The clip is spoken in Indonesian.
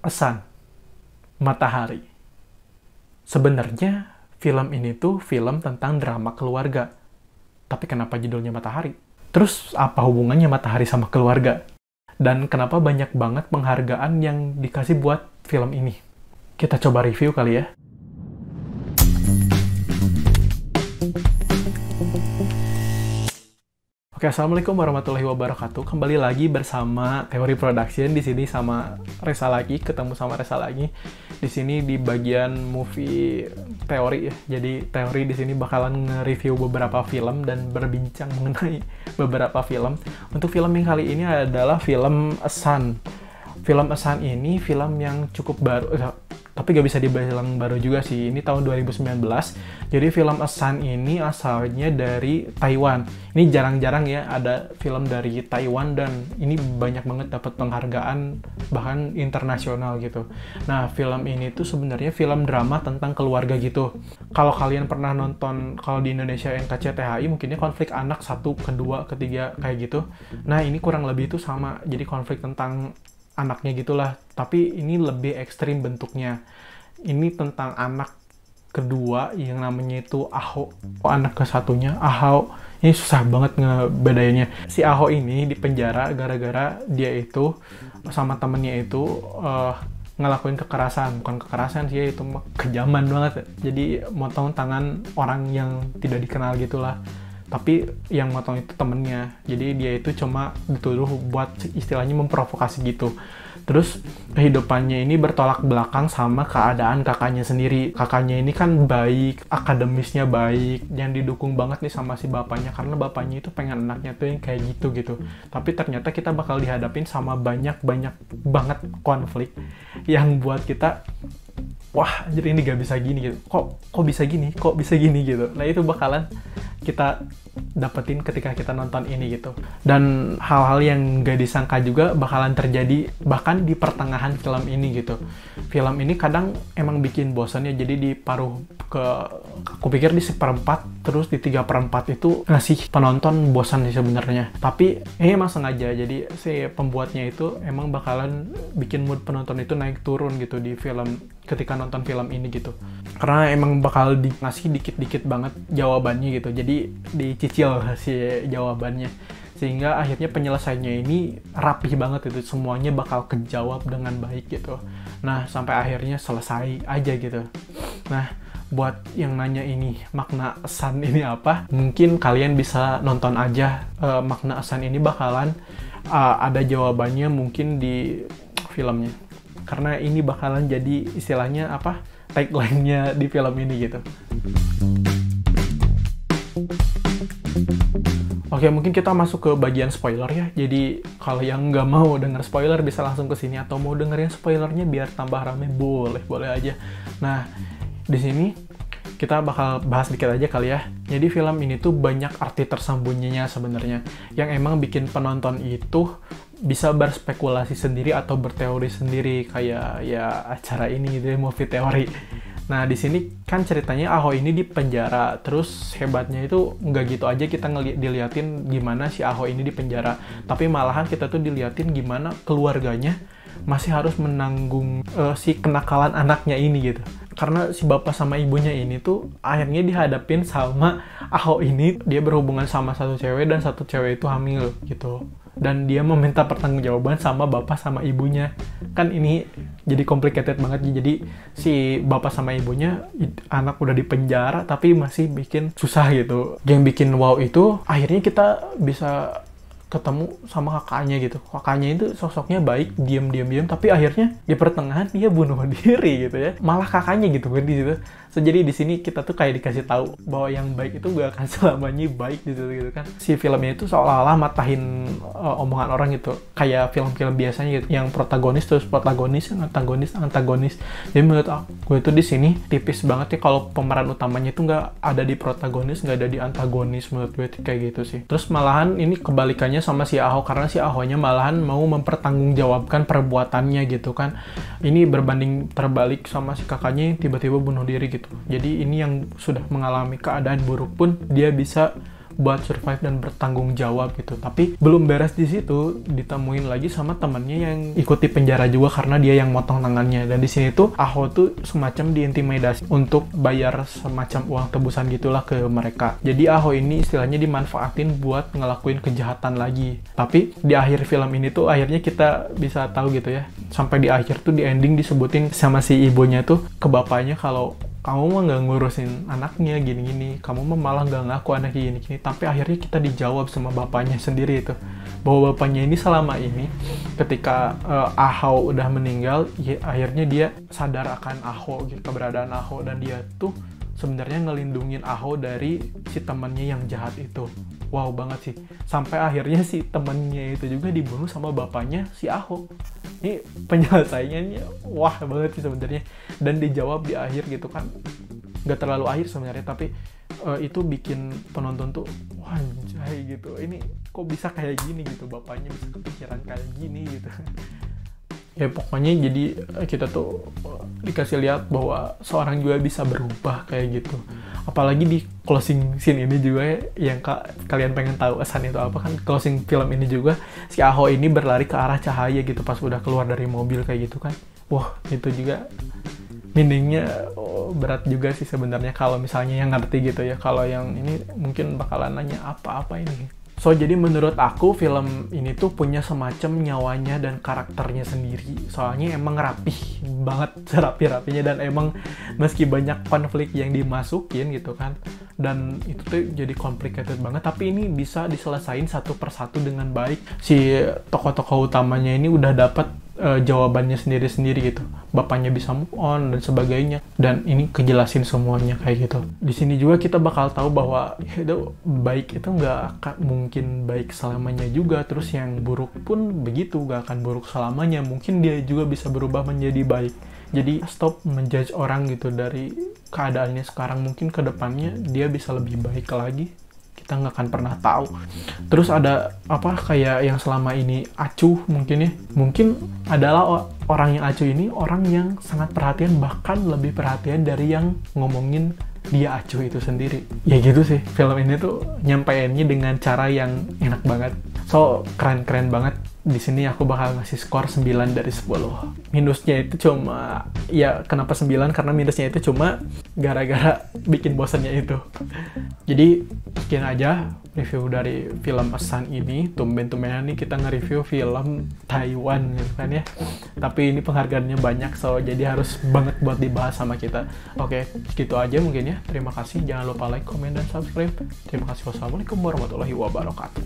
Sun, Matahari. Sebenarnya film ini tuh film tentang drama keluarga. Tapi kenapa judulnya Matahari? Terus apa hubungannya Matahari sama keluarga? Dan kenapa banyak banget penghargaan yang dikasih buat film ini? Kita coba review kali ya. Oke, assalamualaikum warahmatullahi wabarakatuh. Kembali lagi bersama Teori Production di sini sama Resa lagi, ketemu sama Resa lagi. Di sini di bagian movie teori ya. Jadi teori di sini bakalan nge-review beberapa film dan berbincang mengenai beberapa film. Untuk film yang kali ini adalah film A Sun. Film A Sun ini film yang cukup baru. Tapi gak bisa dibilang baru juga sih, ini tahun 2019. Jadi film A Sun ini asalnya dari Taiwan. Ini jarang-jarang ya ada film dari Taiwan dan ini banyak banget dapat penghargaan bahkan internasional gitu. Nah, film ini tuh sebenarnya film drama tentang keluarga gitu. Kalau kalian pernah nonton, kalau di Indonesia NKCTHI mungkinnya konflik anak 1, kedua, ketiga kayak gitu. Nah, ini kurang lebih itu sama. Jadi konflik tentang anaknya gitulah, tapi ini lebih ekstrim bentuknya. Ini tentang anak kedua yang namanya itu Aho. Anak ke satunya Aho. Ini susah banget ngebedainnya. Si Aho ini dipenjara gara-gara dia itu sama temennya itu ngelakuin kekerasan. Bukan kekerasan sih, itu kejaman banget. Jadi motong tangan orang yang tidak dikenal gitulah. Tapi yang motong itu temennya. Jadi dia itu cuma dituduh buat istilahnya memprovokasi gitu. Terus kehidupannya ini bertolak belakang sama keadaan kakaknya sendiri. Kakaknya ini kan baik, akademisnya baik, yang didukung banget nih sama si bapaknya. Karena bapaknya itu pengen anaknya tuh yang kayak gitu. Tapi ternyata kita bakal dihadapin sama banyak banget konflik yang buat kita, wah anjir ini gak bisa gini gitu. Kok bisa gini? Kok bisa gini gitu. Nah itu bakalan kita dapetin ketika kita nonton ini gitu. Dan hal-hal yang gak disangka juga bakalan terjadi bahkan di pertengahan film ini gitu. Film ini kadang emang bikin bosan ya, jadi di paruh ke, aku pikir di 1/4, terus di 3/4 itu ngasih penonton bosan sih sebenarnya. Tapi ini emang sengaja, jadi si pembuatnya itu emang bakalan bikin mood penonton itu naik turun gitu di film, ketika nonton film ini gitu. Karena emang bakal ngasih dikit-dikit banget jawabannya gitu, jadi dicicil si jawabannya. Sehingga akhirnya penyelesaiannya ini rapih banget itu, semuanya bakal kejawab dengan baik gitu. Nah, sampai akhirnya selesai aja gitu. Nah, buat yang nanya ini makna Sun ini apa, mungkin kalian bisa nonton aja. Makna Sun ini bakalan ada jawabannya mungkin di filmnya. Karena ini bakalan jadi istilahnya apa, tagline-nya di film ini gitu. Oke, mungkin kita masuk ke bagian spoiler ya. Jadi kalau yang nggak mau denger spoiler bisa langsung ke sini, atau mau dengerin spoilernya biar tambah rame, boleh aja. Nah, di sini kita bakal bahas dikit aja kali ya. Jadi film ini tuh banyak arti tersembunyinya sebenarnya, yang emang bikin penonton itu bisa berspekulasi sendiri atau berteori sendiri, kayak ya acara ini gitu, movie teori. Nah, di sini kan ceritanya Aho ini di penjara, terus hebatnya itu nggak gitu aja kita diliatin gimana si Aho ini di penjara, tapi malahan kita tuh diliatin gimana keluarganya masih harus menanggung si kenakalan anaknya ini gitu. Karena si bapak sama ibunya ini tuh akhirnya dihadapin sama Aho ini, dia berhubungan sama satu cewek dan satu cewek itu hamil gitu. Dan dia meminta pertanggungjawaban sama bapak sama ibunya. Kan ini jadi complicated banget. Jadi si bapak sama ibunya, anak udah di penjara tapi masih bikin susah gitu. Yang bikin wow itu akhirnya kita bisa ketemu sama kakaknya gitu. Kakaknya itu sosoknya baik, diam, tapi akhirnya di pertengahan dia bunuh diri gitu ya. Malah kakaknya gitu kan di situ. So, jadi di sini kita tuh kayak dikasih tahu bahwa yang baik itu gak akan selamanya baik gitu kan. Si filmnya itu seolah-olah matahin omongan orang gitu. Kayak film-film biasanya gitu, yang protagonis terus protagonis, yang antagonis. Jadi menurut aku itu di sini tipis banget ya kalau pemeran utamanya itu nggak ada di protagonis, nggak ada di antagonis, menurut gue kayak gitu sih. Terus malahan ini kebalikannya sama si Aho, karena si Ahonya malahan mau mempertanggungjawabkan perbuatannya gitu kan. Ini berbanding terbalik sama si kakaknya yang tiba-tiba bunuh diri gitu. Jadi ini yang sudah mengalami keadaan buruk pun dia bisa buat survive dan bertanggung jawab gitu. Tapi belum beres di situ, ditemuin lagi sama temennya yang ikut di penjara juga karena dia yang motong tangannya. Dan di sini tuh Aho tuh semacam diintimidasi untuk bayar semacam uang tebusan gitulah ke mereka. Jadi Aho ini istilahnya dimanfaatin buat ngelakuin kejahatan lagi. Tapi di akhir film ini tuh akhirnya kita bisa tahu gitu ya, sampai di akhir tuh di ending disebutin sama si ibunya tuh ke bapaknya kalau kamu mah nggak ngurusin anaknya gini-gini, kamu mah malah nggak ngaku anaknya gini-gini. Tapi akhirnya kita dijawab sama bapaknya sendiri itu, bahwa bapaknya ini selama ini ketika Aho udah meninggal, ya, akhirnya dia sadar akan Aho, gitu, keberadaan Aho, dan dia tuh sebenarnya ngelindungin Aho dari si temannya yang jahat itu. Wow banget sih, sampai akhirnya si temannya itu juga dibunuh sama bapaknya si Aho. Ini penyelesaiannya wah banget sih sebenarnya, dan dijawab di akhir gitu kan, nggak terlalu akhir sebenarnya, tapi itu bikin penonton tuh wah anjay gitu, ini kok bisa kayak gini gitu, bapaknya bisa kepikiran kayak gini gitu. Ya pokoknya jadi kita tuh dikasih lihat bahwa seorang juga bisa berubah kayak gitu. Apalagi di closing scene ini juga ya, yang kalian pengen tahu kesan itu apa kan, closing film ini juga si Aho ini berlari ke arah cahaya gitu pas udah keluar dari mobil kayak gitu kan. Wah itu juga meaningnya berat juga sih sebenarnya kalau misalnya yang ngerti gitu ya. Kalau yang ini mungkin bakalan nanya apa ini. So, jadi menurut aku film ini tuh punya semacam nyawanya dan karakternya sendiri. Soalnya emang rapih banget, serapi-rapinya, dan emang meski banyak konflik yang dimasukin gitu kan, dan itu tuh jadi complicated banget, tapi ini bisa diselesain satu persatu dengan baik. Si tokoh-tokoh utamanya ini udah dapat jawabannya sendiri-sendiri gitu. Bapaknya bisa move on dan sebagainya, dan ini kejelasin semuanya kayak gitu. Di sini juga kita bakal tahu bahwa itu baik itu nggak akan mungkin baik selamanya juga, terus yang buruk pun begitu, nggak akan buruk selamanya. Mungkin dia juga bisa berubah menjadi baik. Jadi stop menjudge orang gitu dari keadaannya sekarang, mungkin ke depannya dia bisa lebih baik lagi. Kita nggak akan pernah tahu. Terus ada apa kayak yang selama ini acuh mungkin ya, mungkin adalah orang yang acuh ini orang yang sangat perhatian, bahkan lebih perhatian dari yang ngomongin dia acuh itu sendiri. Ya gitu sih, film ini tuh nyampeinnya dengan cara yang enak banget. So keren-keren banget. Di sini aku bakal ngasih skor 9 dari 10. Minusnya itu cuma, ya kenapa 9? Karena minusnya itu cuma gara-gara bikin bosannya itu. Jadi sekian aja review dari film Asan ini. Tumben-tumbenan nih kita nge-review film Taiwan gitu kan ya. Tapi ini penghargaannya banyak, so jadi harus banget buat dibahas sama kita. Oke, gitu aja mungkin ya. Terima kasih. Jangan lupa like, komen, dan subscribe. Terima kasih. Wassalamualaikum warahmatullahi wabarakatuh.